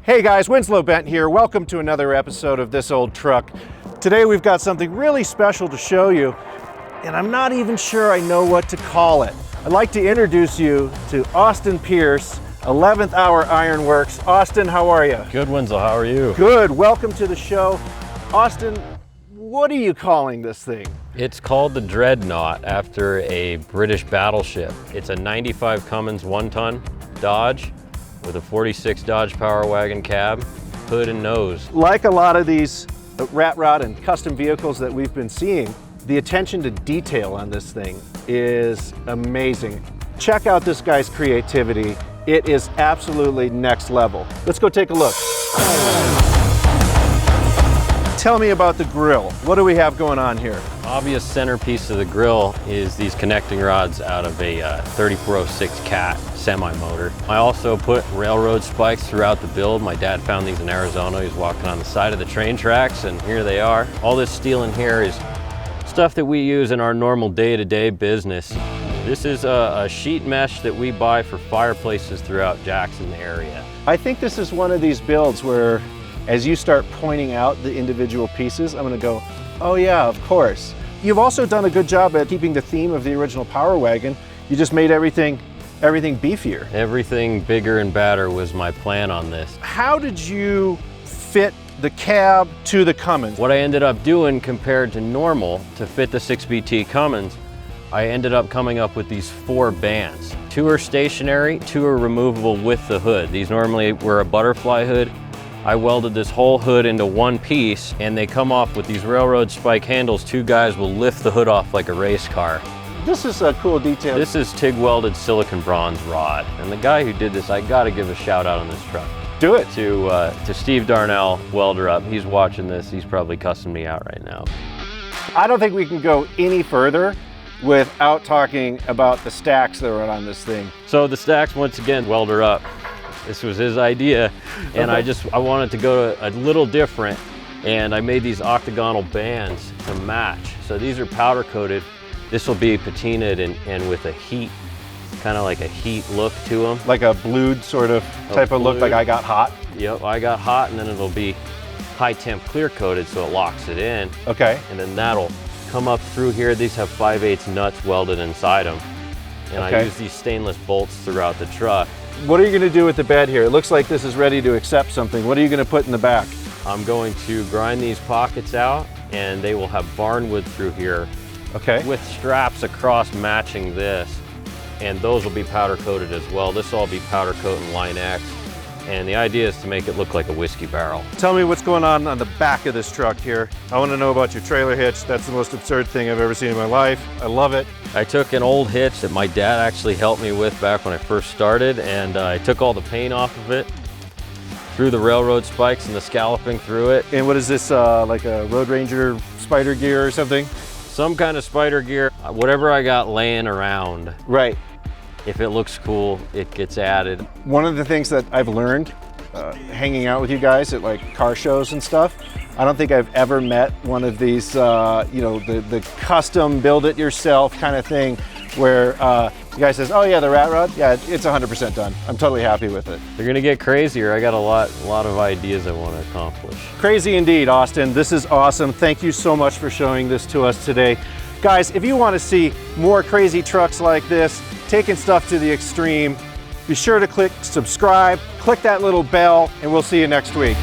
Hey guys, Winslow Bent here. Welcome to another episode of This Old Truck. Today we've got something really special to show you, and I'm not even sure I know what to call it. I'd like to introduce you to Austin Pierce, 11th Hour Ironworks. Austin, how are you? Good, Winslow, how are you? Good, welcome to the show. Austin, what are you calling this thing? It's called the Dreadnought after a British battleship. It's a 95 Cummins 1-ton Dodge with a 46 Dodge Power Wagon Cab, hood and nose. Like a lot of these rat rod and custom vehicles that we've been seeing, the attention to detail on this thing is amazing. Check out this guy's creativity. It is absolutely next level. Let's go take a look. Tell me about the grill. What do we have going on here? Obvious centerpiece of the grill is these connecting rods out of a 3406 Cat semi-motor. I also put railroad spikes throughout the build. My dad found these in Arizona. He was walking on the side of the train tracks, and here they are. All this steel in here is stuff that we use in our normal day-to-day business. This is a sheet mesh that we buy for fireplaces throughout Jackson area. I think this is one of these builds where as you start pointing out the individual pieces, I'm gonna go, oh yeah, of course. You've also done a good job at keeping the theme of the original Power Wagon. You just made everything beefier. Everything bigger and badder was my plan on this. How did you fit the cab to the Cummins? What I ended up doing compared to normal to fit the 6BT Cummins, I ended up coming up with these 4 bands. 2 are stationary, 2 are removable with the hood. These normally were a butterfly hood. I welded this whole hood into one piece, and they come off with these railroad spike handles. 2 guys will lift the hood off like a race car. This is a cool detail. This is TIG welded silicon bronze rod. And the guy who did this, I gotta give a shout out on this truck. Do it. To Steve Darnell, welder up. He's watching this. He's probably cussing me out right now. I don't think we can go any further without talking about the stacks that are on this thing. So the stacks, once again, welder up. This was his idea, and I wanted to go a little different, and I made these octagonal bands to match. So these are powder coated. This will be patinaed and with a heat, kind of like a heat look to them. Like a blued sort of type of look, like I got hot? Yep, I got hot, and then it'll be high temp clear coated so it locks it in. Okay. And then that'll come up through here. These have 5/8 nuts welded inside them. And I use these stainless bolts throughout the truck. What are you going to do with the bed here? It looks like this is ready to accept something. What are you going to put in the back? I'm going to grind these pockets out, and they will have barnwood through here. Okay. With straps across matching this, and those will be powder coated as well. This will all be powder coat and Line X, and the idea is to make it look like a whiskey barrel. Tell me what's going on the back of this truck here. I want to know about your trailer hitch. That's the most absurd thing I've ever seen in my life. I love it. I took an old hitch that my dad actually helped me with back when I first started, and I took all the paint off of it, threw the railroad spikes and the scalloping through it. And what is this, like a Road Ranger spider gear or something? Some kind of spider gear, whatever I got laying around. Right. If it looks cool, it gets added. One of the things that I've learned hanging out with you guys at like car shows and stuff, I don't think I've ever met one of these, you know, the custom build it yourself kind of thing where the guy says, oh yeah, the rat rod, yeah, it's 100% done. I'm totally happy with it. They're gonna get crazier. I got a lot of ideas I want to accomplish. Crazy indeed, Austin. This is awesome. Thank you so much for showing this to us today. Guys, if you want to see more crazy trucks like this, taking stuff to the extreme, be sure to click subscribe, click that little bell, and we'll see you next week.